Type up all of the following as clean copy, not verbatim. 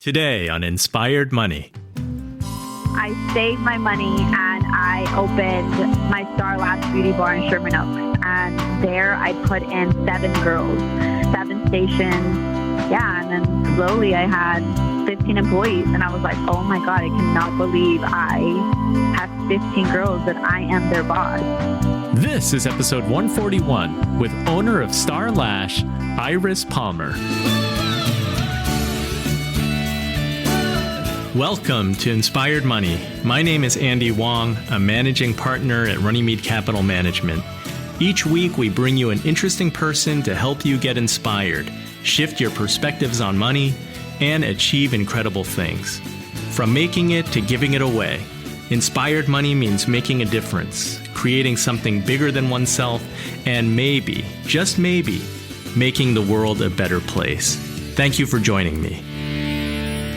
Today on Inspired Money. I saved my money and I opened my Star Lash Beauty Bar in Sherman Oaks. And there I put in 7 girls, 7 stations. Yeah, and then slowly I had 15 employees. And I was like, oh my God, I cannot believe I have 15 girls that I am their boss. This is episode 141 with owner of Star Lash, Yris Palmer. Welcome to Inspired Money. My name is Andy Wong, a managing partner at Runnymede Capital Management. Each week, we bring you an interesting person to help you get inspired, shift your perspectives on money, and achieve incredible things. From making it to giving it away, Inspired Money means making a difference, creating something bigger than oneself, and maybe, just maybe, making the world a better place. Thank you for joining me.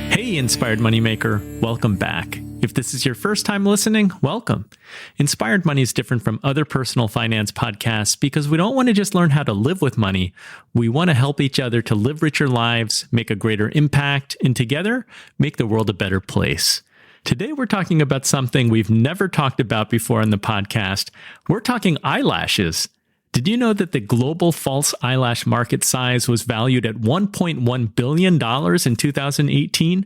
Hey, Inspired Moneymaker, welcome back. If this is your first time listening, welcome. Inspired Money is different from other personal finance podcasts because we don't want to just learn how to live with money. We want to help each other to live richer lives, make a greater impact, and together, make the world a better place. Today, we're talking about something we've never talked about before on the podcast. We're talking eyelashes. Did you know that the global false eyelash market size was valued at $1.1 billion in 2018?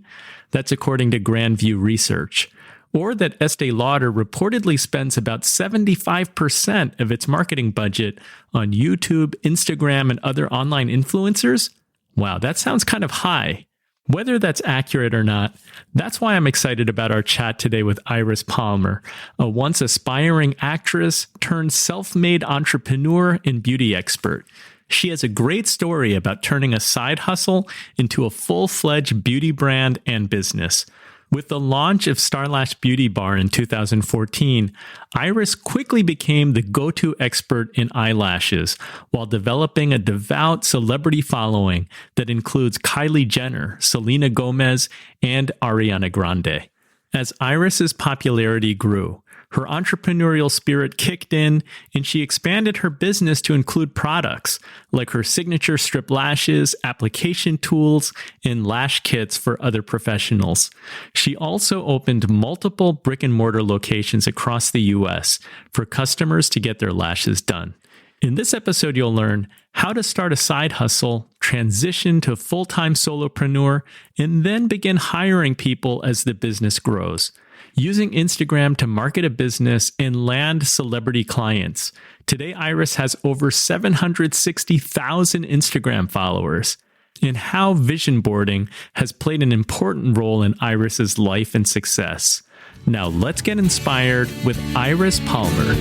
That's according to Grand View Research. Or that Estee Lauder reportedly spends about 75% of its marketing budget on YouTube, Instagram, and other online influencers? Wow, that sounds kind of high. Whether that's accurate or not, that's why I'm excited about our chat today with Yris Palmer, a once aspiring actress turned self-made entrepreneur and beauty expert. She has a great story about turning a side hustle into a full-fledged beauty brand and business. With the launch of Star Lash Beauty Bar in 2014, Yris quickly became the go-to expert in eyelashes while developing a devout celebrity following that includes Kylie Jenner, Selena Gomez, and Ariana Grande. As Yris's popularity grew, her entrepreneurial spirit kicked in, and she expanded her business to include products like her signature strip lashes, application tools, and lash kits for other professionals. She also opened multiple brick-and-mortar locations across the U.S. for customers to get their lashes done. In this episode, you'll learn how to start a side hustle, transition to full-time solopreneur, and then begin hiring people as the business grows. Using Instagram to market a business and land celebrity clients. Today, Yris has over 760,000 Instagram followers, and how vision boarding has played an important role in Yris's life and success. Now, let's get inspired with Yris Palmer.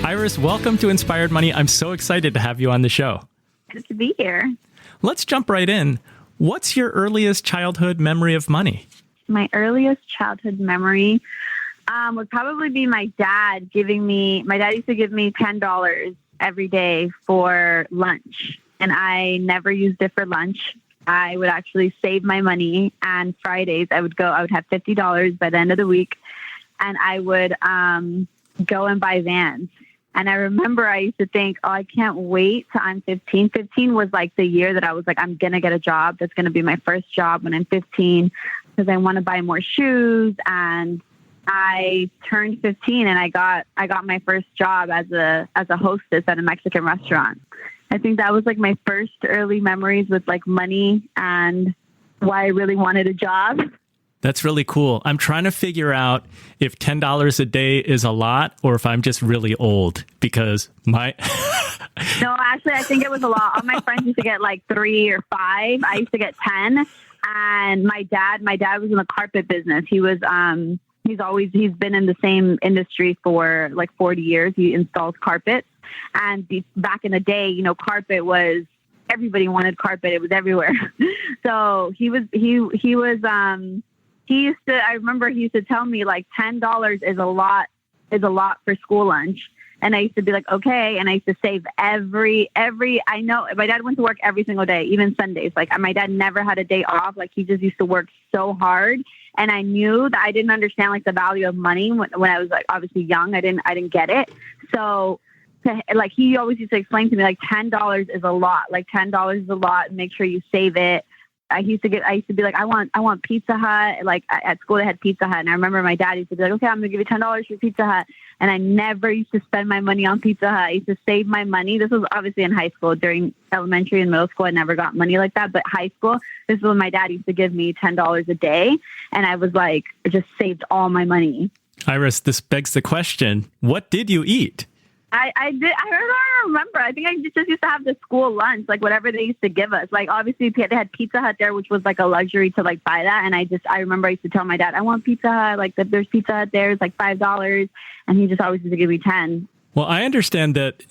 Yris, welcome to Inspired Money. I'm so excited to have you on the show. Good to be here. Let's jump right in. What's your earliest childhood memory of money? My earliest childhood memory would probably be my dad used to give me $10 every day for lunch. And I never used it for lunch. I would actually save my money. And Fridays I would have $50 by the end of the week. And I would go and buy Vans. And I remember I used to think, I can't wait till I'm 15. 15 was like the year that I was like, I'm going to get a job. That's going to be my first job when I'm 15 because I want to buy more shoes. And I turned 15 and I got my first job as a hostess at a Mexican restaurant. I think that was like my first early memories with like money and why I really wanted a job. That's really cool. I'm trying to figure out if $10 a day is a lot or if I'm just really old because No, actually, I think it was a lot. All my friends used to get like 3 or 5. I used to get 10. And my dad was in the carpet business. He was, he's been in the same industry for like 40 years. He installs carpets. And back in the day, everybody wanted carpet. It was everywhere. So I remember he used to tell me like $10 is a lot for school lunch. And I used to be like, okay. And I used to save I know my dad went to work every single day, even Sundays. Like my dad never had a day off. Like he just used to work so hard. And I knew that I didn't understand like the value of money when I was like obviously young. I didn't get it. So like he always used to explain to me like $10 is a lot. Like $10 is a lot. Make sure you save it. I used to be like, I want Pizza Hut. Like at school they had Pizza Hut. And I remember my dad used to be like, okay, I'm going to give you $10 for Pizza Hut. And I never used to spend my money on Pizza Hut. I used to save my money. This was obviously in high school. During elementary and middle school, I never got money like that. But high school, this is when my dad used to give me $10 a day. And I was like, I just saved all my money. Iris, this begs the question, what did you eat? I don't remember. I think I just used to have the school lunch, like whatever they used to give us. Like obviously they had Pizza Hut there, which was like a luxury to like buy that. And I remember I used to tell my dad, I want Pizza Hut. Like there's Pizza Hut there. It's like $5. And he just always used to give me 10. Well, I understand that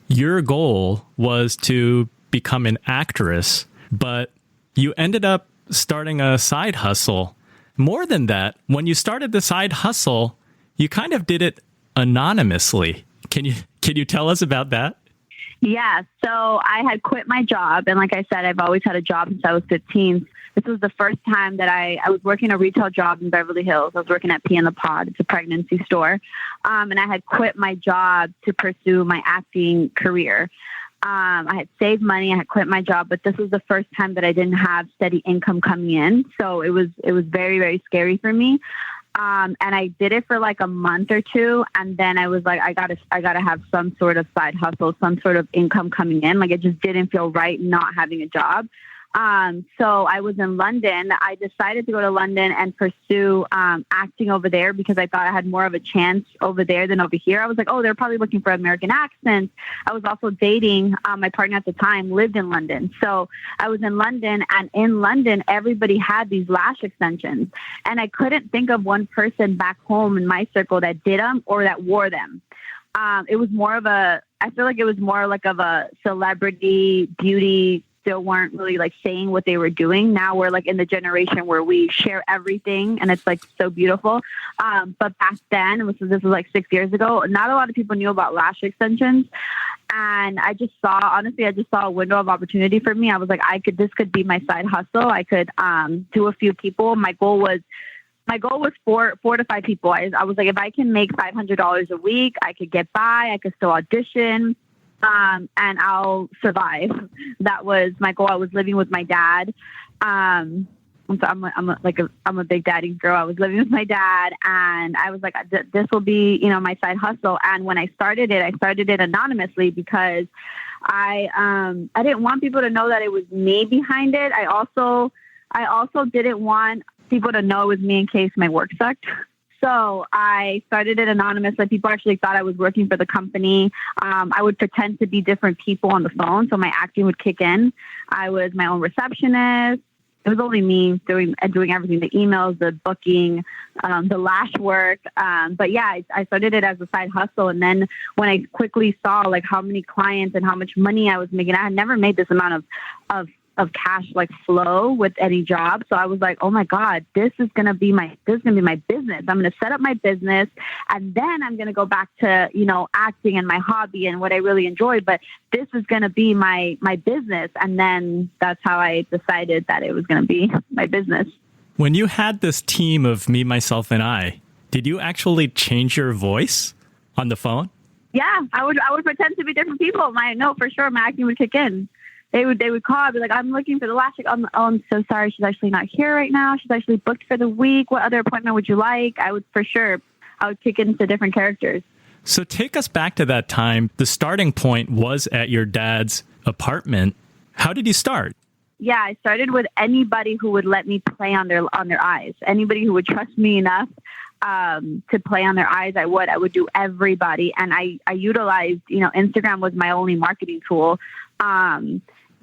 your goal was to become an actress, but you ended up starting a side hustle. More than that, when you started the side hustle, you kind of did it anonymously. Can you tell us about that? Yeah. So I had quit my job. And like I said, I've always had a job since I was 15. This was the first time that I was working a retail job in Beverly Hills. I was working at Pea in the Pod. It's a pregnancy store. And I had quit my job to pursue my acting career. I had saved money. I had quit my job, but this was the first time that I didn't have steady income coming in. So it was very, very scary for me. And I did it for like a month or two. And then I was like, I gotta have some sort of side hustle, some sort of income coming in. Like it just didn't feel right not having a job. So I was in London. I decided to go to London and pursue acting over there because I thought I had more of a chance over there than over here. I was like, oh, they're probably looking for American accents. I was also dating my partner at the time, lived in London. So I was in London, and in London, everybody had these lash extensions. And I couldn't think of one person back home in my circle that did them or that wore them. It was more of I feel like it was more like of a celebrity beauty. Still weren't really like saying what they were doing. Now we're like in the generation where we share everything and it's like so beautiful. But back then, this was like 6 years ago, not a lot of people knew about lash extensions. And I just saw a window of opportunity for me. I was like, this could be my side hustle. I could do a few people. My goal was 4 to 5 people. I was like, if I can make $500 a week, I could get by. I could still audition. And I'll survive. That was my goal. I was living with my dad. So I'm a big daddy girl. I was living with my dad, and I was like, this will be, my side hustle. And when I started it anonymously because I didn't want people to know that it was me behind it. I also didn't want people to know it was me in case my work sucked. So I started it anonymously. People actually thought I was working for the company. I would pretend to be different people on the phone, so my acting would kick in. I was my own receptionist. It was only me doing everything, the emails, the booking, the lash work. But yeah, I started it as a side hustle. And then when I quickly saw like how many clients and how much money I was making, I had never made this amount of cash like flow with any job. So I was like, oh my God, this is going to be my business. I'm going to set up my business, and then I'm going to go back to, acting and my hobby and what I really enjoy. But this is going to be my business. And then that's how I decided that it was going to be my business. When you had this team of me, myself, and I, did you actually change your voice on the phone? Yeah, I would pretend to be different people. For sure. My acting would kick in. They would call. I'd be like, I'm looking for the lash. I'm so sorry. She's actually not here right now. She's actually booked for the week. What other appointment would you like? I would kick into different characters. So take us back to that time. The starting point was at your dad's apartment. How did you start? Yeah, I started with anybody who would let me play on their eyes. Anybody who would trust me enough to play on their eyes, I would do everybody. And I utilized, Instagram was my only marketing tool.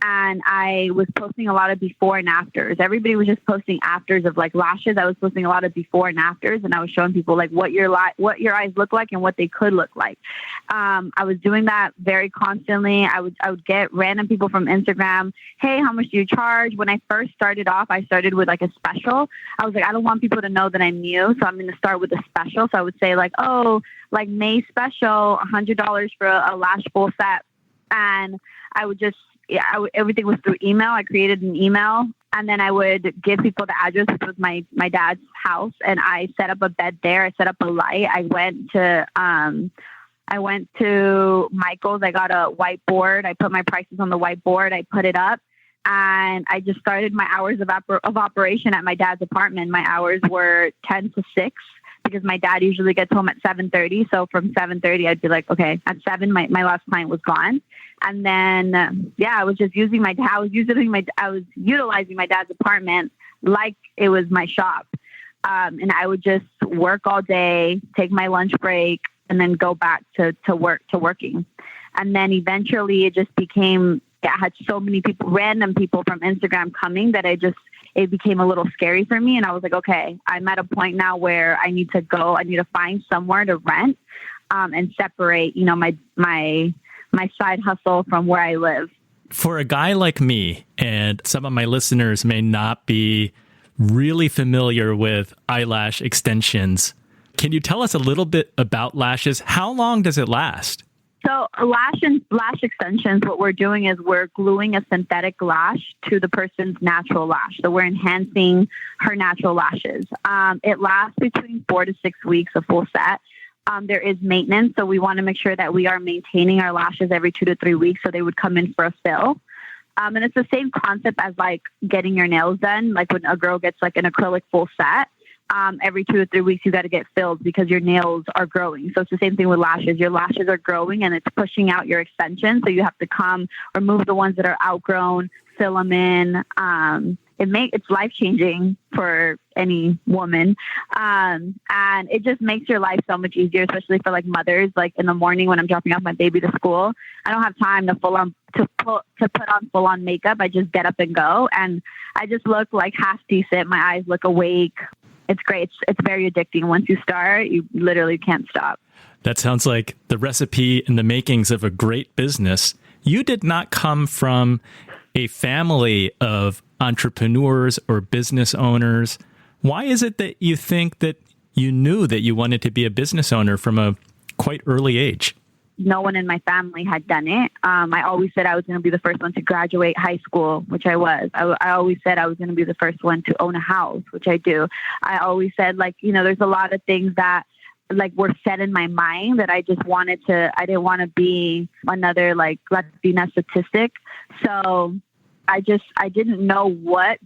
And I was posting a lot of before and afters. Everybody was just posting afters of like lashes. I was posting a lot of before and afters, and I was showing people like what your eyes look like and what they could look like. I was doing that very constantly. I would get random people from Instagram. Hey, how much do you charge? When I first started off, I started with like a special. I was like, I don't want people to know that I'm new, so I'm going to start with a special. So I would say like, oh, like May special, $100 for a lash full set. And I would just, everything was through email. I created an email, and then I would give people the address, which was my dad's house. And I set up a bed there. I set up a light. I went to I went to Michael's. I got a whiteboard. I put my prices on the whiteboard. I put it up. And I just started my hours of operation at my dad's apartment. My hours were 10 to 6 because my dad usually gets home at 7:30. So from 7:30, I'd be like, okay, at 7, my last client was gone. And then, I was just using I was utilizing my dad's apartment like it was my shop. And I would just work all day, take my lunch break, and then go back to working. And then eventually it just became, I had so many people, random people from Instagram coming that it became a little scary for me. And I was like, okay, I'm at a point now where I need to find somewhere to rent, and separate, my side hustle from where I live. For a guy like me, and some of my listeners may not be really familiar with eyelash extensions, can you tell us a little bit about lashes? How long does it last? So lash extensions, what we're doing is we're gluing a synthetic lash to the person's natural lash. So we're enhancing her natural lashes. It lasts between 4 to 6 weeks, a full set. There is maintenance. So we want to make sure that we are maintaining our lashes every 2 to 3 weeks. So they would come in for a fill. And it's the same concept as like getting your nails done. Like when a girl gets like an acrylic full set, every 2 to 3 weeks, you got to get filled because your nails are growing. So it's the same thing with lashes. Your lashes are growing and it's pushing out your extensions. So you have to remove the ones that are outgrown, fill them in. It's life-changing for any woman. And it just makes your life so much easier, especially for like mothers. Like in the morning when I'm dropping off my baby to school, I don't have time to put on full-on makeup. I just get up and go. And I just look like half decent. My eyes look awake. It's great. It's very addicting. Once you start, you literally can't stop. That sounds like the recipe and the makings of a great business. You did not come from a family of entrepreneurs or business owners. Why is it that you think that you knew that you wanted to be a business owner from a quite early age? No one in my family had done it. I always said I was going to be the first one to graduate high school, which I was. I always said I was going to be the first one to own a house, which I do. I always said, there's a lot of things that were set in my mind that I didn't want to be another Latina statistic. So I didn't know what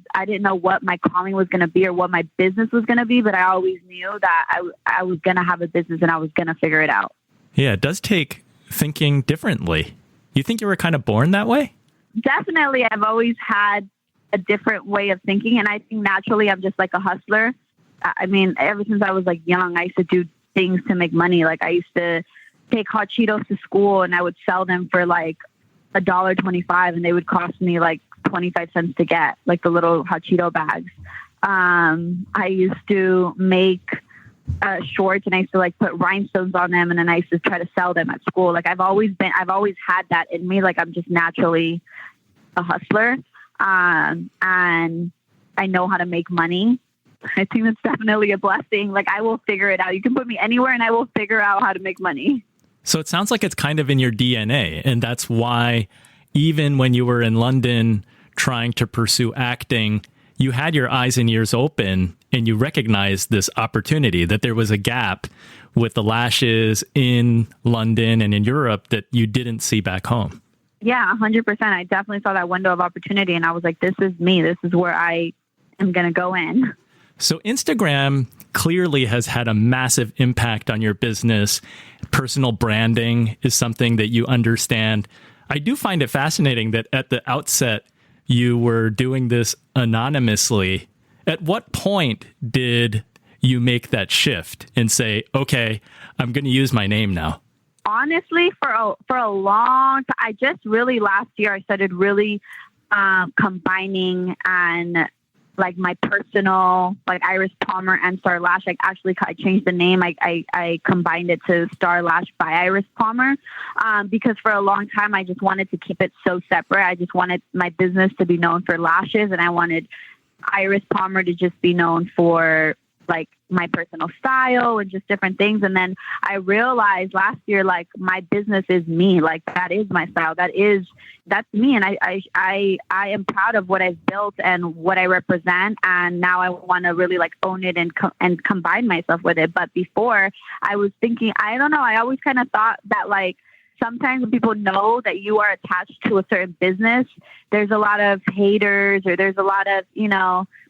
my calling was going to be or what my business was going to be, but I always knew that I was going to have a business and I was going to figure it out. Yeah, it does take thinking differently. You think you were kind of born that way? Definitely. I've always had a different way of thinking. And I think naturally I'm just like a hustler. I mean, ever since I was young, I used to do things to make money. Like I used to take hot Cheetos to school and I would sell them for $1.25 and they would cost me 25 cents to get, the little hot Cheeto bags. I used to make shorts and I used to put rhinestones on them and then I used to try to sell them at school. I've always had that in me. I'm just naturally a hustler. And I know how to make money. I think that's definitely a blessing. I will figure it out. You can put me anywhere and I will figure out how to make money. So it sounds like it's kind of in your DNA. And that's why even when you were in London trying to pursue acting, you had your eyes and ears open and you recognized this opportunity, that there was a gap with the lashes in London and in Europe that you didn't see back home. Yeah, 100%. I definitely saw that window of opportunity and I was like, this is me. This is where I am going to go in. So Instagram clearly has had a massive impact on your business. Personal branding is something that you understand. I do find it fascinating that at the outset, you were doing this anonymously. At what point did you make that shift and say, okay, I'm going to use my name now? Honestly, for a long time, I just really last year, I started really combining and my personal, Yris Palmer and Star Lash. I changed the name. I combined it to Star Lash by Yris Palmer because for a long time, I just wanted to keep it so separate. I just wanted my business to be known for lashes and I wanted Yris Palmer to just be known for like my personal style and just different things. And then I realized last year, like my business is me. Like that is my style. That's me. And I am proud of what I've built and what I represent. And now I want to really like own it and combine myself with it. But before I was thinking, I don't know, I always kind of thought that like, sometimes when people know that you are attached to a certain business, there's a lot of haters or there's a lot of,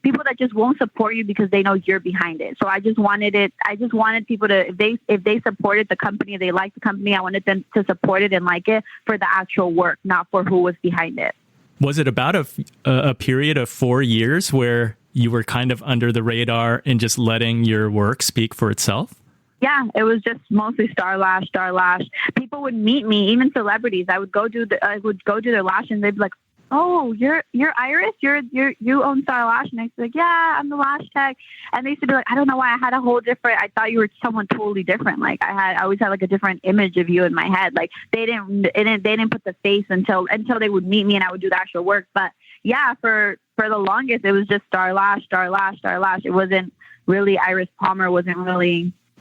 people that just won't support you because they know you're behind it. So I just wanted people to, if they supported the company, they liked the company, I wanted them to support it and like it for the actual work, not for who was behind it. Was it about a period of 4 years where you were kind of under the radar and just letting your work speak for itself? Yeah, it was just mostly Star Lash. People would meet me, even celebrities. I would go do their lash, and they'd be like, "Oh, you're Yris. You own Star Lash." And I'd be like, "Yeah, I'm the lash tech." And they used to be like, "I don't know why I had a whole different. I thought you were someone totally different. Like I always had like a different image of you in my head. Like they didn't put the face until they would meet me and I would do the actual work. But yeah, for the longest, it was just Star Lash. It wasn't really Yris Palmer.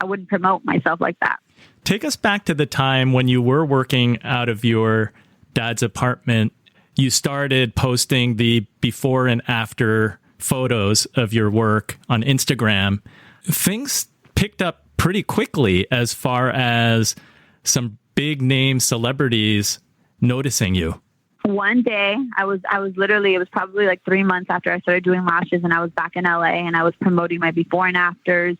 I wouldn't promote myself like that. Take us back to the time when you were working out of your dad's apartment. You started posting the before and after photos of your work on Instagram. Things picked up pretty quickly as far as some big name celebrities noticing you. One day, I was literally, it was probably like 3 months after I started doing lashes, and I was back in LA and I was promoting my before and afters.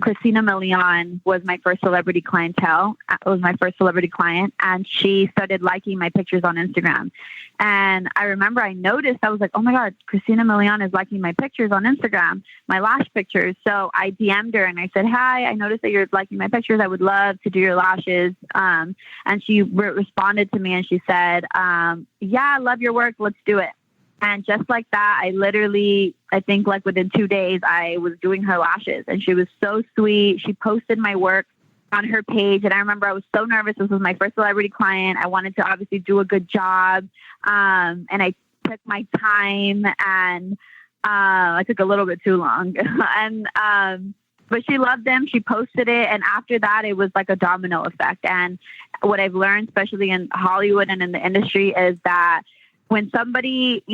Christina Milian was my first celebrity clientele. It was my first celebrity client, and she started liking my pictures on Instagram. And I remember I noticed, I was like, oh my God, Christina Milian is liking my pictures on Instagram, my lash pictures. So I DM'd her and I said, hi, I noticed that you're liking my pictures. I would love to do your lashes. And she responded to me and she said, yeah, I love your work. Let's do it. And just like that, I think like within 2 days, I was doing her lashes, and she was so sweet. She posted my work on her page. And I remember I was so nervous. This was my first celebrity client. I wanted to obviously do a good job. And I took my time, and I took a little bit too long. But she loved them. She posted it. And after that, it was like a domino effect. And what I've learned, especially in Hollywood and in the industry, is that when somebody,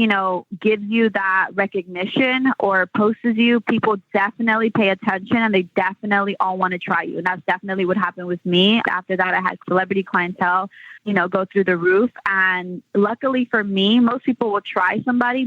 gives you that recognition or posts you, people definitely pay attention and they definitely all want to try you. And that's definitely what happened with me. After that, I had celebrity clientele, go through the roof. And luckily for me, most people will try somebody.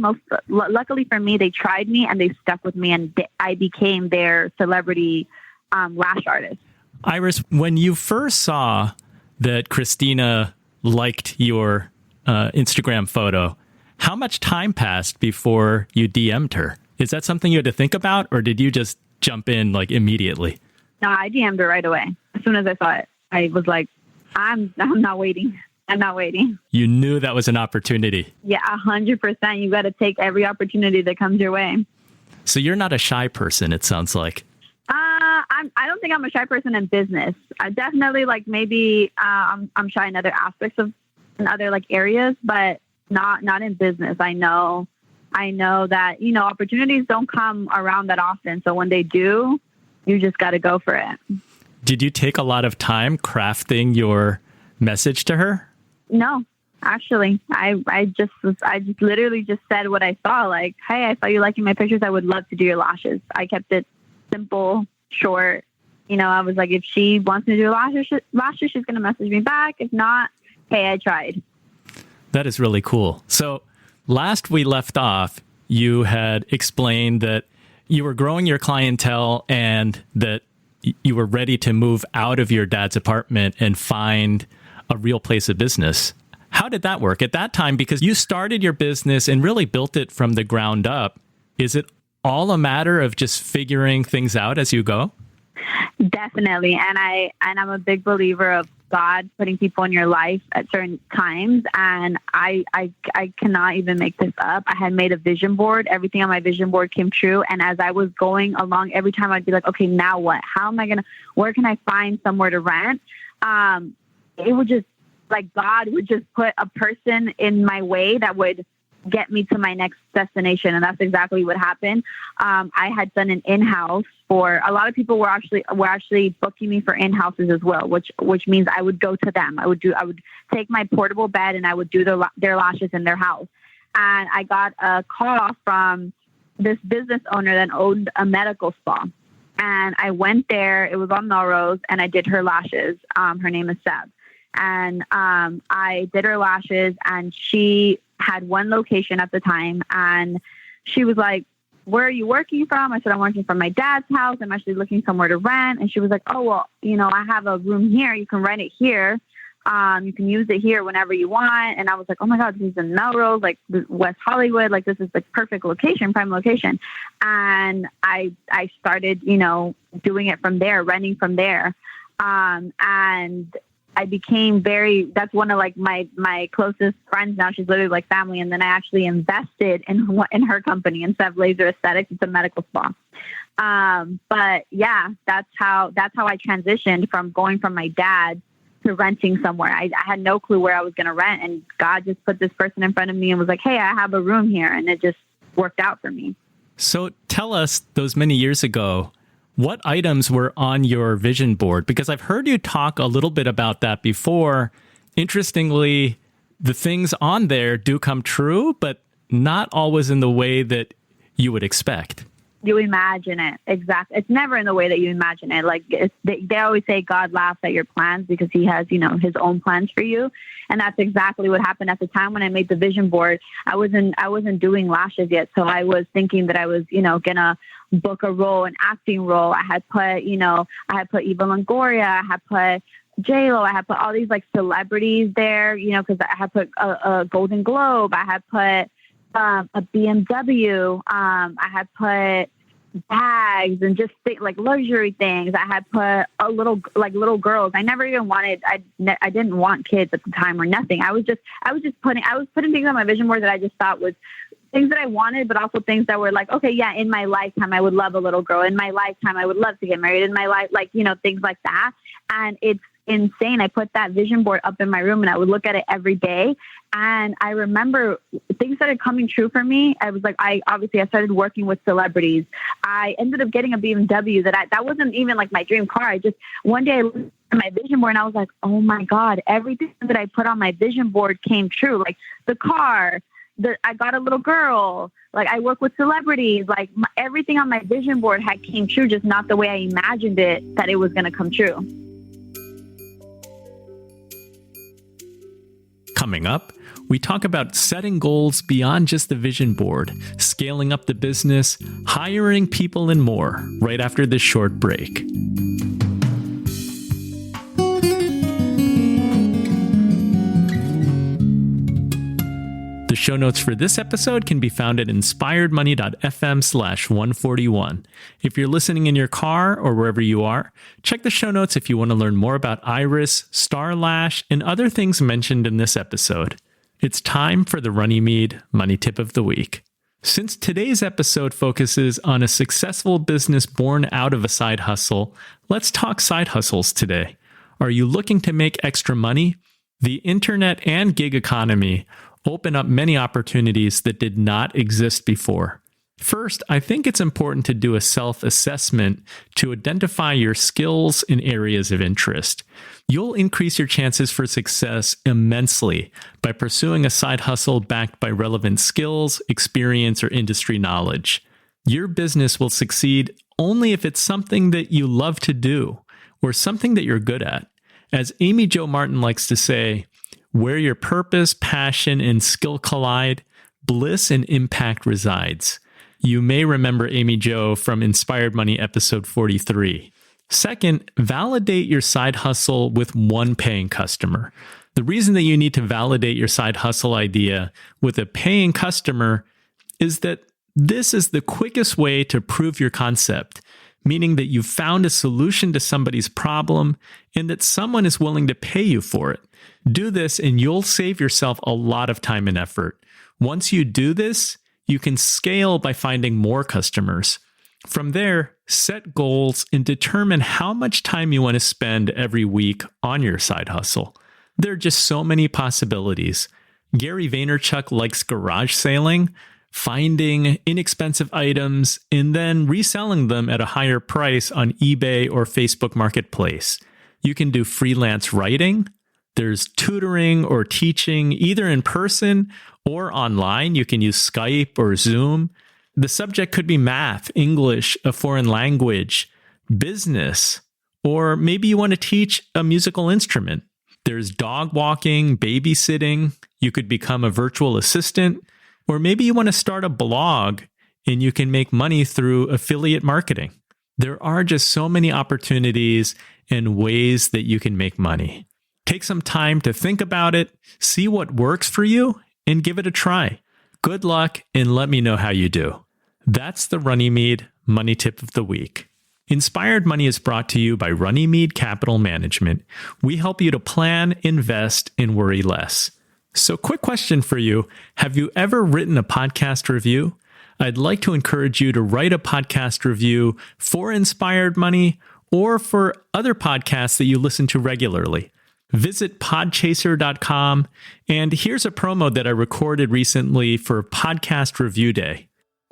Luckily for me, they tried me and they stuck with me, and I became their celebrity lash artist. Yris, when you first saw that Christina liked your Instagram photo, how much time passed before you DM'd her? Is that something you had to think about, or did you just jump in like immediately? No, I DM'd her right away. As soon as I saw it, I was like, I'm not waiting. I'm not waiting. You knew that was an opportunity. Yeah, 100%. You got to take every opportunity that comes your way. So you're not a shy person, it sounds like. I don't think I'm a shy person in business. I definitely maybe I'm shy in other aspects of in other areas, but not in business. I know that, opportunities don't come around that often. So when they do, you just got to go for it. Did you take a lot of time crafting your message to her? No, actually, I just literally just said what I saw. Like, hey, I saw you liking my pictures. I would love to do your lashes. I kept it simple, short. I was like, if she wants me to do lashes, she's going to message me back. If not, hey, I tried. That is really cool. So last we left off, you had explained that you were growing your clientele and that you were ready to move out of your dad's apartment and find a real place of business. How did that work at that time? Because you started your business and really built it from the ground up. Is it all a matter of just figuring things out as you go? Definitely. And I'm a big believer of God putting people in your life at certain times. And I cannot even make this up. I had made a vision board. Everything on my vision board came true. And as I was going along, every time I'd be like, okay, now what? Where can I find somewhere to rent? It would just God would just put a person in my way that would get me to my next destination. And that's exactly what happened. I had done an in-house for a lot of people were actually booking me for in-houses as well, which means I would go to them. I would take my portable bed and I would do their lashes in their house. And I got a call from this business owner that owned a medical spa. And I went there, it was on Melrose, and I did her lashes. Her name is Seb. And I did her lashes, and she had one location at the time. And she was like, where are you working from? I said, I'm working from my dad's house. I'm actually looking somewhere to rent. And she was like, oh, well, I have a room here. You can rent it here. You can use it here whenever you want. And I was like, oh my God, this is in Melrose, like West Hollywood. Like this is the perfect location, prime location. And I started, doing it from there, renting from there. And I became that's one of like my closest friends now. She's literally like family. And then I actually invested in her company, in Sev Laser Aesthetics. It's a medical spa. But yeah, that's how I transitioned from going from my dad to renting somewhere. I had no clue where I was going to rent, and God just put this person in front of me and was like, hey, I have a room here. And it just worked out for me. So tell us, those many years ago, what items were on your vision board? Because I've heard you talk a little bit about that before. Interestingly, the things on there do come true, but not always in the way that you would expect. You imagine it. Exactly. It's never in the way that you imagine it. Like they always say God laughs at your plans because he has, his own plans for you. And that's exactly what happened at the time when I made the vision board. I wasn't doing lashes yet. So I was thinking that I was, gonna book a role, an acting role. I had put Eva Longoria. I had put J-Lo. I had put all these like celebrities there, because I had put a Golden Globe. I had put a BMW. I had put bags and just like luxury things. I had put little girls. I never even wanted. I didn't want kids at the time or nothing. I was putting things on my vision board that I just thought was things that I wanted, but also things that were like, okay, yeah, in my lifetime I would love a little girl. In my lifetime I would love to get married. In my life, things like that. And it's insane. I put that vision board up in my room and I would look at it every day. And I remember things started coming true for me. I was like, I started working with celebrities. I ended up getting a BMW that wasn't even like my dream car. One day I looked at my vision board and I was like, oh my God, everything that I put on my vision board came true. Like the car, I got a little girl, like I work with celebrities, like everything on my vision board came true, just not the way I imagined it, that it was going to come true. Coming up, we talk about setting goals beyond just the vision board, scaling up the business, hiring people, and more right after this short break. The show notes for this episode can be found at inspiredmoney.fm/141. If you're listening in your car or wherever you are, check the show notes if you want to learn more about Yris, Star Lash, and other things mentioned in this episode. It's time for the Runnymede Money Tip of the Week. Since today's episode focuses on a successful business born out of a side hustle, let's talk side hustles today. Are you looking to make extra money? The internet and gig economy open up many opportunities that did not exist before. First, I think it's important to do a self-assessment to identify your skills and areas of interest. You'll increase your chances for success immensely by pursuing a side hustle backed by relevant skills, experience, or industry knowledge. Your business will succeed only if it's something that you love to do or something that you're good at. As Amy Jo Martin likes to say, where your purpose, passion, and skill collide, bliss and impact resides. You may remember Amy Jo from Inspired Money episode 43. Second, validate your side hustle with one paying customer. The reason that you need to validate your side hustle idea with a paying customer is that this is the quickest way to prove your concept, meaning that you've found a solution to somebody's problem and that someone is willing to pay you for it. Do this and you'll save yourself a lot of time and effort. Once you do this, you can scale by finding more customers. From there, set goals and determine how much time you want to spend every week on your side hustle. There are just so many possibilities. Gary Vaynerchuk likes garage sailing, finding inexpensive items and then reselling them at a higher price on eBay or Facebook Marketplace. You can do freelance writing. There's tutoring or teaching either in person or online. You can use Skype or Zoom. The subject could be math, English, a foreign language, business, or maybe you want to teach a musical instrument. There's dog walking, babysitting. You could become a virtual assistant, or maybe you want to start a blog and you can make money through affiliate marketing. There are just so many opportunities and ways that you can make money. Take some time to think about it, see what works for you, and give it a try. Good luck, and let me know how you do. That's the Runnymede Money Tip of the Week. Inspired Money is brought to you by Runnymede Capital Management. We help you to plan, invest, and worry less. So, quick question for you. Have you ever written a podcast review? I'd like to encourage you to write a podcast review for Inspired Money or for other podcasts that you listen to regularly. Visit podchaser.com, and here's a promo that I recorded recently for Podcast Review Day.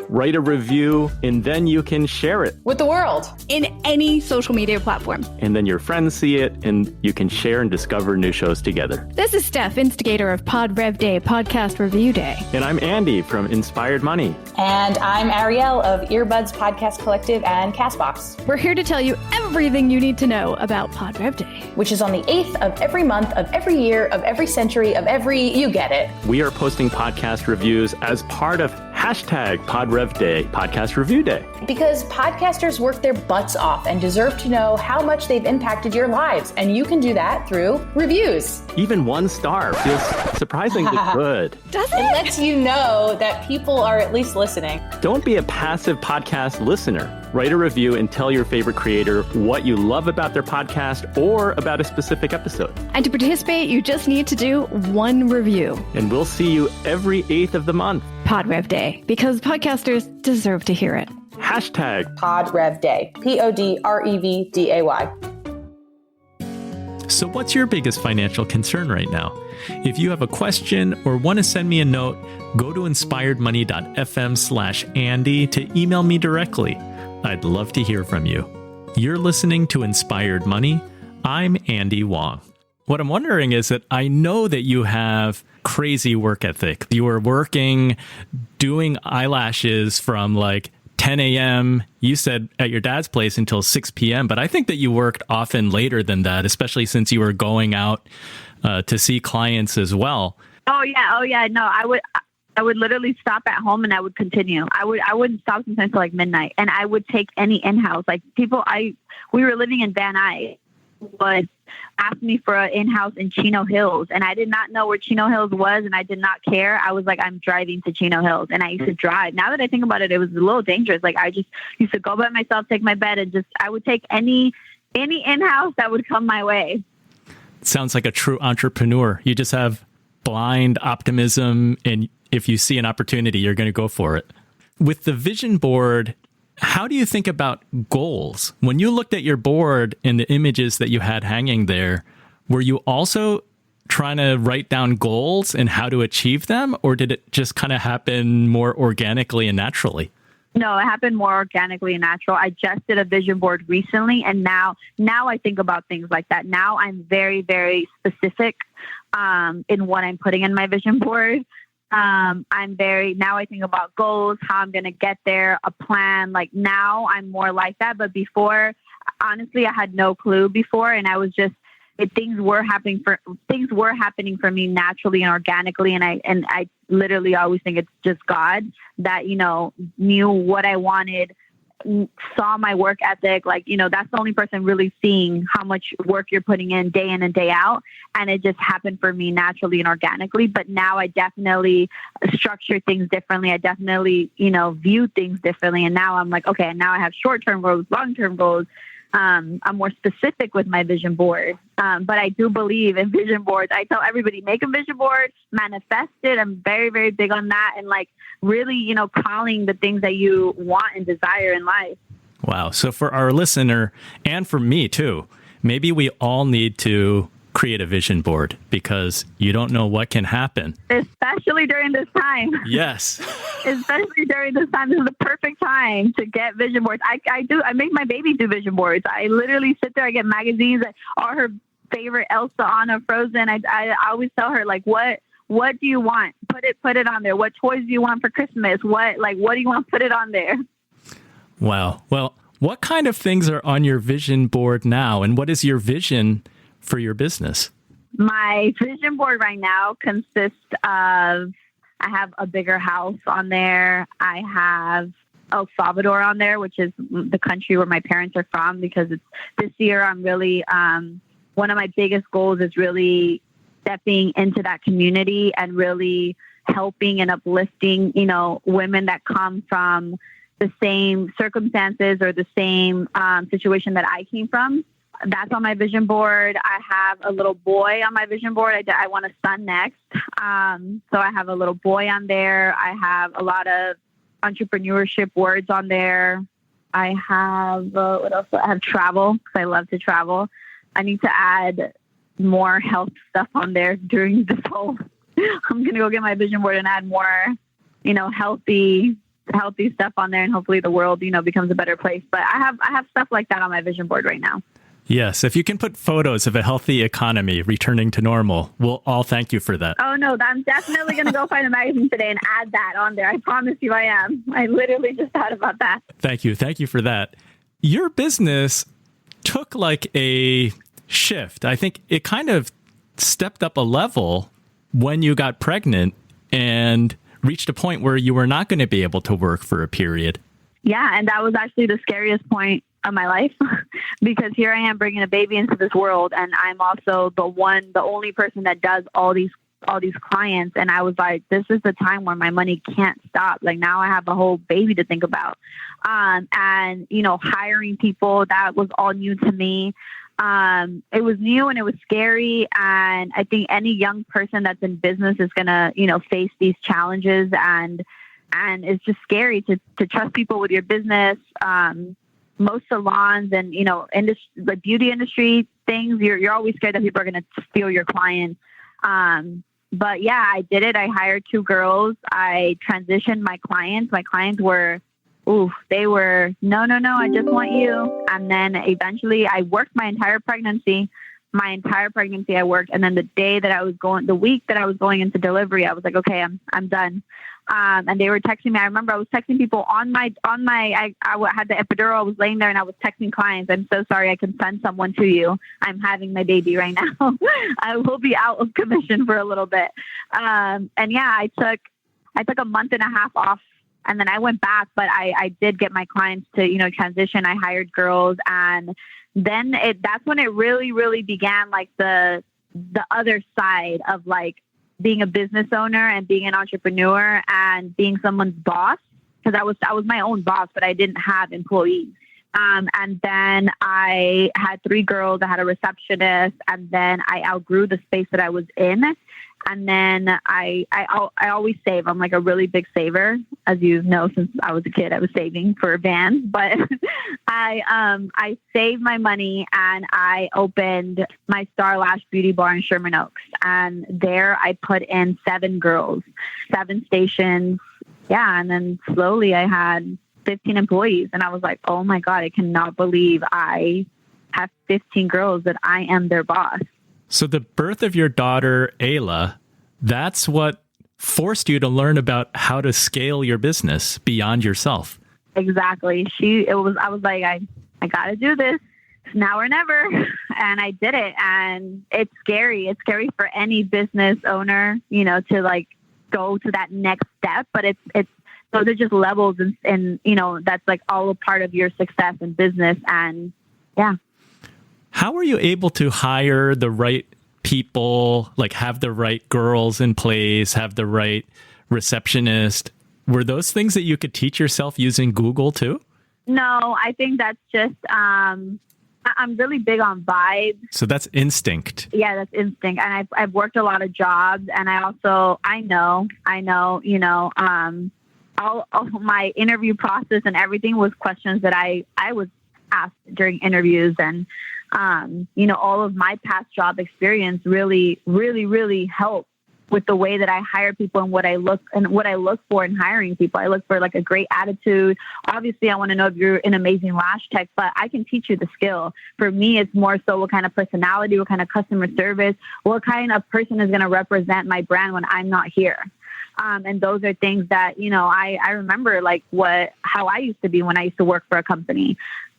Write a review, and then you can share it with the world in any social media platform. And then your friends see it, and you can share and discover new shows together. This is Steph, instigator of Pod Rev Day, Podcast Review Day. And I'm Andy from Inspired Money. And I'm Ariel of Earbuds Podcast Collective and Castbox. We're here to tell you everything you need to know about Pod Rev Day, which is on the 8th of every month, of every year, of every century, of every, you get it. We are posting podcast reviews as part of hashtag PodRevDay, Podcast Review Day. Because podcasters work their butts off and deserve to know how much they've impacted your lives. And you can do that through reviews. Even 1 star feels surprisingly good. Does it? It lets you know that people are at least listening. Don't be a passive podcast listener. Write a review and tell your favorite creator what you love about their podcast or about a specific episode. And to participate, you just need to do 1 review. And we'll see you every 8th of the month. Pod Rev Day, because podcasters deserve to hear it. Hashtag Pod Rev Day, PODREVDAY. So what's your biggest financial concern right now? If you have a question or want to send me a note, go to inspiredmoney.fm/Andy to email me directly. I'd love to hear from you. You're listening to Inspired Money. I'm Andy Wong. What I'm wondering is that I know that you have crazy work ethic. You were working, doing eyelashes from like 10 a.m. You said at your dad's place until 6 p.m. But I think that you worked often later than that, especially since you were going out to see clients as well. Oh yeah. No, I would literally stop at home and I would continue. I wouldn't stop sometimes till like midnight, and I would take any in-house. Like we were living in Van Nuys, would ask me for an in-house in Chino Hills, and I did not know where Chino Hills was, and I did not care. I was like, I'm driving to Chino Hills, and I used to drive. Now that I think about it, it was a little dangerous. Like I just used to go by myself, take my bed, and I would take any in-house that would come my way. Sounds like a true entrepreneur. You just have blind optimism, and if you see an opportunity, you're going to go for it. With the vision board, how do you think about goals? When you looked at your board and the images that you had hanging there, were you also trying to write down goals and how to achieve them? Or did it just kind of happen more organically and naturally? No, it happened more organically and natural. I just did a vision board recently, and now I think about things like that. Now I'm very, very specific in what I'm putting in my vision board. Now I think about goals, how I'm going to get there, a plan. Like now I'm more like that. But before, honestly, I had no clue before. And I was just, things were happening for me naturally and organically. And I literally always think it's just God that, knew what I wanted, saw my work ethic. Like, that's the only person really seeing how much work you're putting in and day out. And it just happened for me naturally and organically. But now I definitely structure things differently. I definitely, view things differently. And now I'm like, okay, now I have short-term goals, long-term goals. I'm more specific with my vision board. But I do believe in vision boards. I tell everybody, make a vision board, manifest it. I'm very, very big on that. And like really, calling the things that you want and desire in life. Wow. So for our listener and for me too, maybe we all need to create a vision board because you don't know what can happen. Especially during this time. Yes. Especially during this time. This is the perfect time to get vision boards. I make my baby do vision boards. I literally sit there, I get magazines, all her favorite Elsa, Anna, Frozen. I always tell her, like, what do you want? Put it on there. What toys do you want for Christmas? What do you want? Put it on there. Wow. Well, what kind of things are on your vision board now? And what is your vision for your business? My vision board right now consists of, I have a bigger house on there. I have El Salvador on there, which is the country where my parents are from, because this year I'm really, one of my biggest goals is really stepping into that community and really helping and uplifting, women that come from the same circumstances or the same situation that I came from. That's on my vision board. I have a little boy on my vision board. I want a son next. So I have a little boy on there. I have a lot of entrepreneurship words on there. I have, what else? I have travel, because I love to travel. I need to add more health stuff on there during this whole, I'm going to go get my vision board and add more, healthy stuff on there, and hopefully the world, becomes a better place. But I have stuff like that on my vision board right now. Yes. If you can put photos of a healthy economy returning to normal, we'll all thank you for that. Oh, no, I'm definitely going to go find a magazine today and add that on there. I promise you I am. I literally just thought about that. Thank you. Thank you for that. Your business took like a shift. I think it kind of stepped up a level when you got pregnant and reached a point where you were not going to be able to work for a period. Yeah. And that was actually the scariest point of my life because here I am bringing a baby into this world, and I'm also the only person that does all these clients. And I was like, this is the time where my money can't stop. Like, now I have a whole baby to think about. And, hiring people, that was all new to me. It was new and it was scary. And I think any young person that's in business is going to, face these challenges, and it's just scary to trust people with your business. Most salons and, the beauty industry things, you're always scared that people are going to steal your clients. But yeah, I did it. I hired 2 girls. I transitioned my clients. My clients were, they were, no, I just want you. And then eventually I worked my entire pregnancy I worked. And then the week that I was going into delivery, I was like, okay, I'm done. And they were texting me. I remember I was texting people I had the epidural. I was laying there and I was texting clients. I'm so sorry. I can send someone to you. I'm having my baby right now. I will be out of commission for a little bit. And yeah, I took a month and a half off, and then I went back, but I did get my clients to, transition. I hired girls, and then that's when it really, really began, like the other side of like being a business owner and being an entrepreneur and being someone's boss. Because I was my own boss, but I didn't have employees. And then I had 3 girls. I had a receptionist, and then I outgrew the space that I was in. And then I always save. I'm like a really big saver, as you know, since I was a kid. I was saving for a van, but I saved my money and I opened my Star Lash Beauty Bar in Sherman Oaks. And there I put in 7 girls, 7 stations. Yeah, and then slowly I had 15 employees, and I was like, oh my God, I cannot believe I have 15 girls that I am their boss. So the birth of your daughter, Ayla, that's what forced you to learn about how to scale your business beyond yourself. Exactly. I was like, I got to do this. It's now or never. And I did it. And it's scary. It's scary for any business owner, to like go to that next step. But it's those are just levels, and that's like all a part of your success in business. And yeah. How were you able to hire the right people, like have the right girls in place, have the right receptionist? Were those things that you could teach yourself using Google too? No, I think that's just, I'm really big on vibes. So that's instinct. Yeah, that's instinct. And I've worked a lot of jobs, and I know, all my interview process and everything was questions that I was asked during interviews. And All of my past job experience really, really, really helped with the way that I hire people and what I look for in hiring people. I look for like a great attitude. Obviously, I want to know if you're an amazing lash tech, but I can teach you the skill. For me, it's more so what kind of personality, what kind of customer service, what kind of person is going to represent my brand when I'm not here. And those are things that, I remember like how I used to be when I used to work for a company.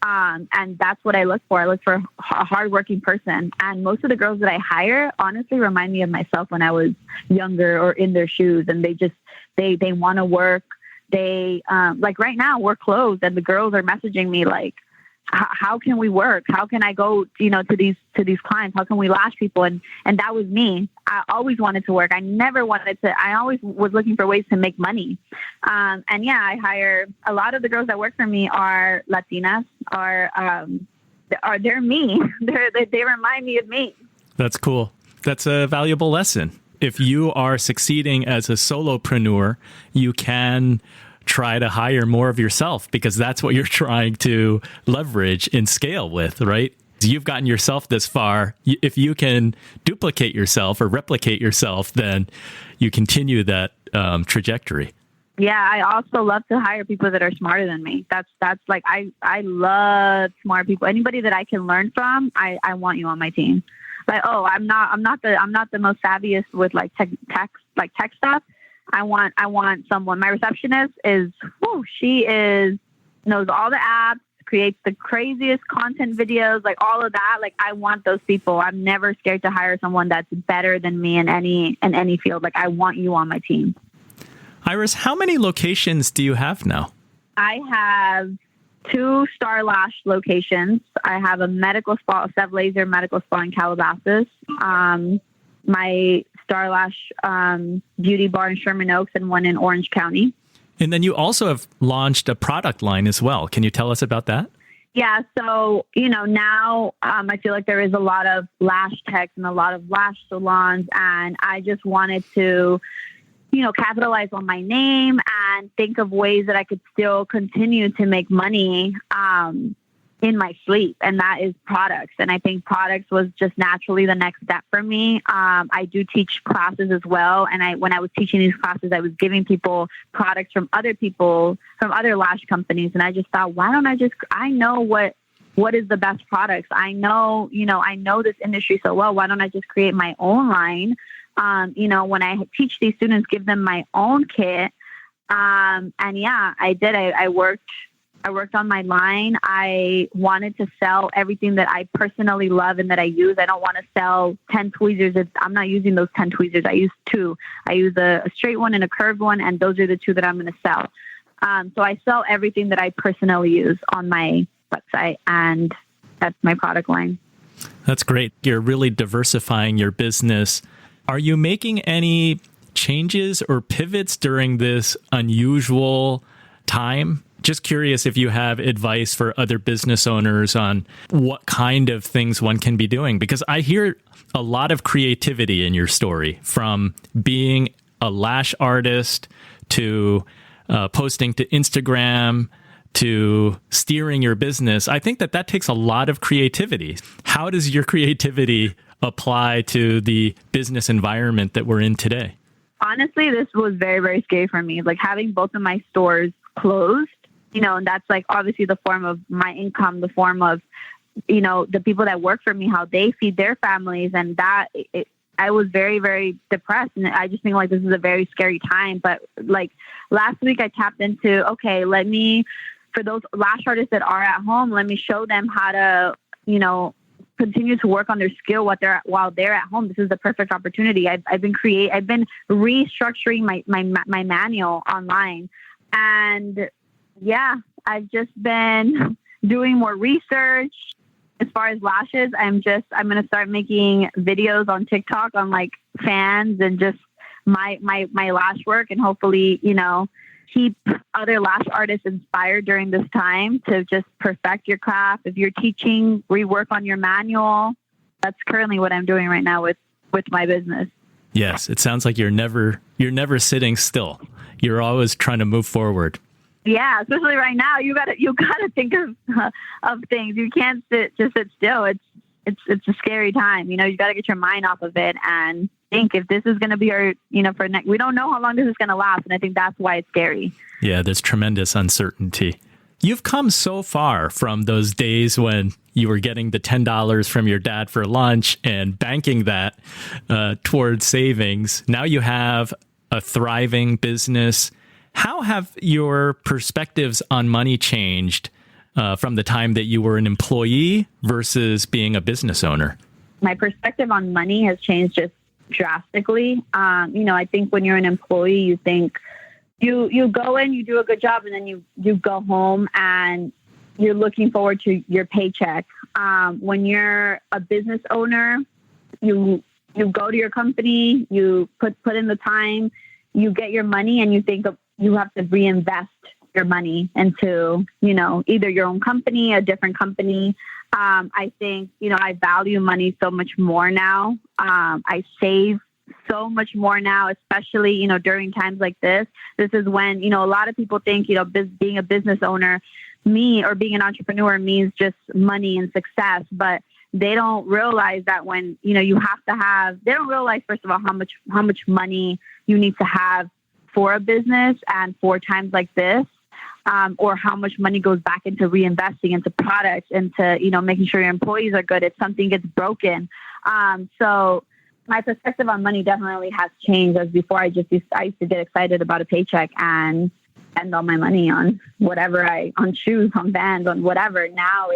And that's what I look for. I look for a hardworking person. And most of the girls that I hire honestly remind me of myself when I was younger or in their shoes. And they want to work. They, like right now we're closed and the girls are messaging me like, how can we work? How can I go, to these clients? How can we lash people? And that was me. I always wanted to work. I always was looking for ways to make money. I hire a lot of the girls that work for me are Latinas, they're me. They remind me of me. That's cool. That's a valuable lesson. If you are succeeding as a solopreneur, you can try to hire more of yourself because that's what you're trying to leverage and scale with, right? You've gotten yourself this far. If you can duplicate yourself or replicate yourself, then you continue that trajectory. Yeah, I also love to hire people that are smarter than me. That's like I love smart people. Anybody that I can learn from, I want you on my team. Like, I'm not the most savviest with like tech stuff. I want someone. My receptionist knows all the apps, creates the craziest content videos, like all of that. Like I want those people. I'm never scared to hire someone that's better than me in any field. Like I want you on my team. Iris, how many locations do you have now? I have 2 Star Lash locations. I have a medical spa, a Sev Laser medical spa in Calabasas. My Star Lash Beauty Bar in Sherman Oaks and one in Orange County. And then you also have launched a product line as well. Can you tell us about that? Yeah. So, now I feel like there is a lot of lash techs and a lot of lash salons. And I just wanted to, capitalize on my name and think of ways that I could still continue to make money in my sleep. And that is products. And I think products was just naturally the next step for me. I do teach classes as well. And when I was teaching these classes, I was giving people products from other lash companies. And I just thought, why don't I know what is the best products? I know this industry so well. Why don't I just create my own line? When I teach these students, give them my own kit. I did. I worked on my line. I wanted to sell everything that I personally love and that I use. I don't want to sell 10 tweezers. I'm not using those 10 tweezers. I use 2. I use a straight one and a curved one, and those are the 2 that I'm going to sell. So I sell everything that I personally use on my website, and that's my product line. That's great. You're really diversifying your business. Are you making any changes or pivots during this unusual time? Just curious if you have advice for other business owners on what kind of things one can be doing, because I hear a lot of creativity in your story, from being a lash artist to posting to Instagram to steering your business. I think that takes a lot of creativity. How does your creativity apply to the business environment that we're in today? Honestly, this was very, very scary for me. Like having both of my stores closed, and that's like obviously the form of my income, the form of, the people that work for me, how they feed their families. And I was very, very depressed. And I just think like this is a very scary time. But like last week I tapped into, for those lash artists that are at home, let me show them how to, continue to work on their skill while they're at home. This is the perfect opportunity. I've been restructuring my manual online, and I've just been doing more research as far as lashes. I'm going to start making videos on TikTok on like fans and just my lash work, and hopefully, keep other lash artists inspired during this time to just perfect your craft. If you're teaching, rework on your manual. That's currently what I'm doing right now with my business. Yes, it sounds like you're never sitting still. You're always trying to move forward. Yeah, especially right now, you gotta think of things. You can't sit still. it's a scary time. You know, you got to get your mind off of it and think if this is going to be our, you know, we don't know how long this is going to last. And I think that's why it's scary. Yeah, there's tremendous uncertainty. You've come so far from those days when you were getting the $10 from your dad for lunch and banking that towards savings. Now you have a thriving business. How have your perspectives on money changed from the time that you were an employee versus being a business owner? My perspective on money has changed just drastically. You know, I think when you're an employee, you think you go in, you do a good job, and then you go home and you're looking forward to your paycheck. When you're a business owner, you go to your company, you put in the time, you get your money, and you think you have to reinvest your money into, you know, either your own company, a different company. I think, you know, I value money so much more now. I save so much more now, especially, you know, during times like this. This is when, you know, a lot of people think, you know, being a business owner, or being an entrepreneur means just money and success. But they don't realize that when, you know, they don't realize, first of all, how much money you need to have for a business and for times like this. Or how much money goes back into reinvesting into products, into, you know, making sure your employees are good if something gets broken. So my perspective on money definitely has changed. As before, I used to get excited about a paycheck and spend all my money on whatever on shoes, on Vans, on whatever. Now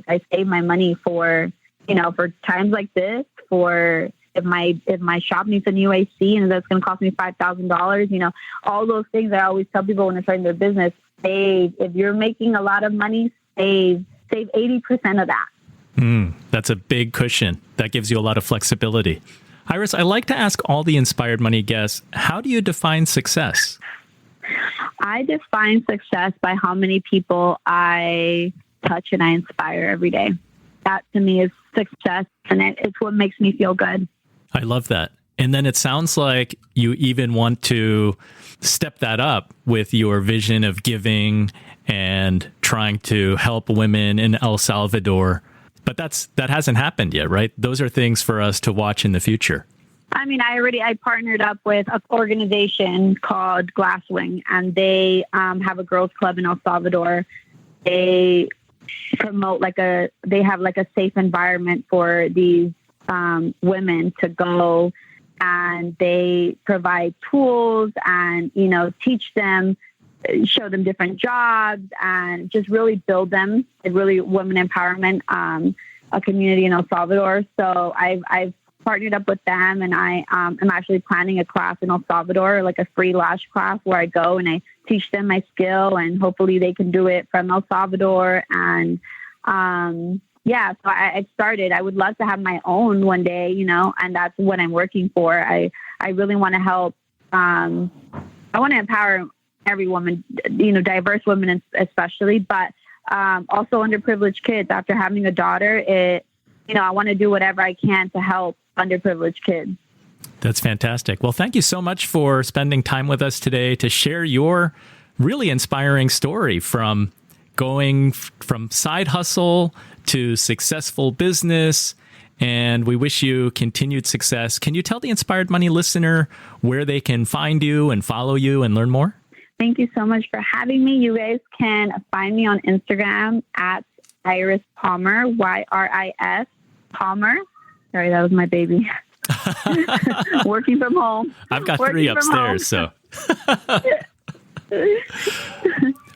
I save my money for, you know, for times like this, for if my shop needs a new AC and that's going to cost me $5,000, you know, all those things I always tell people when they're starting their business. If you're making a lot of money, save 80% of that. That's a big cushion. That gives you a lot of flexibility. Yris, I like to ask all the Inspired Money guests, how do you define success? I define success by how many people I touch and I inspire every day. That to me is success, and it's what makes me feel good. I love that. And then it sounds like you even want to step that up with your vision of giving and trying to help women in El Salvador. But that hasn't happened yet, right? Those are things for us to watch in the future. I mean, I partnered up with an organization called Glasswing, and they have a girls club in El Salvador. They promote they have a safe environment for these women to go, and they provide tools and, you know, teach them, show them different jobs, and just really build them. Really women empowerment, a community in El Salvador. So I've partnered up with them, and I am actually planning a class in El Salvador, like a free lash class where I go and I teach them my skill, and hopefully they can do it from El Salvador. And yeah, so I started. I would love to have my own one day, you know, and that's what I'm working for. I really want to help. I want to empower every woman, you know, diverse women especially, but also underprivileged kids. After having a daughter, you know, I want to do whatever I can to help underprivileged kids. That's fantastic. Well, thank you so much for spending time with us today to share your really inspiring story from going from side hustle to successful business. And we wish you continued success. Can you tell the Inspired Money listener where they can find you and follow you and learn more? Thank you so much for having me. You guys can find me on Instagram at Yris Palmer, Yris Palmer. Sorry, that was my baby. Working from home. I've got 3 upstairs, so.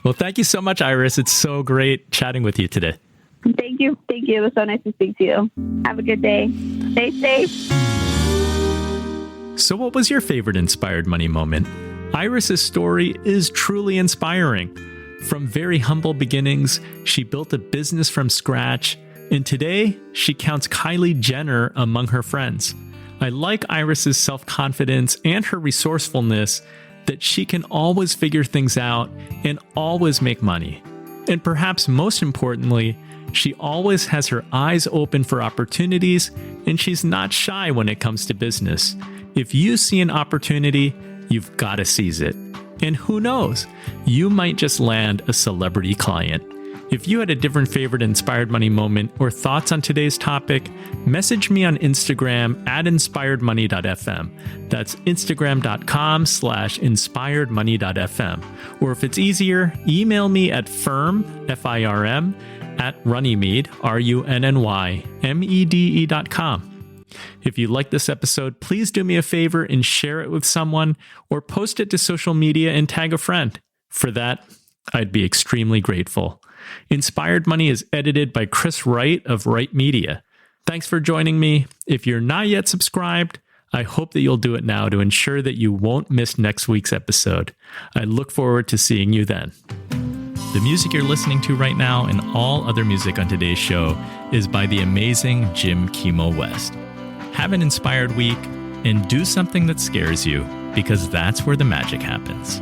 Well, thank you so much, Yris. It's so great chatting with you today. Thank you. It was so nice to speak to you. Have a good day. Stay safe. So what was your favorite Inspired Money moment? Yris's story is truly inspiring. From very humble beginnings, she built a business from scratch, and today she counts Kylie Jenner among her friends. I like Yris's self-confidence and her resourcefulness that she can always figure things out and always make money. And perhaps most importantly, she always has her eyes open for opportunities, and she's not shy when it comes to business. If you see an opportunity, you've got to seize it. And who knows, you might just land a celebrity client. If you had a different favorite inspired money moment or thoughts on today's topic, message me on Instagram at inspiredmoney.fm. That's instagram.com/inspiredmoney.fm. Or if it's easier, email me at firm, F-I-R-M, at Runnymede, RUNNYMEDE.com. If you like this episode, please do me a favor and share it with someone or post it to social media and tag a friend. For that, I'd be extremely grateful. Inspired Money is edited by Chris Wright of Wright Media. Thanks for joining me. If you're not yet subscribed, I hope that you'll do it now to ensure that you won't miss next week's episode. I look forward to seeing you then. The music you're listening to right now and all other music on today's show is by the amazing Jim Kimo West. Have an inspired week and do something that scares you, because that's where the magic happens.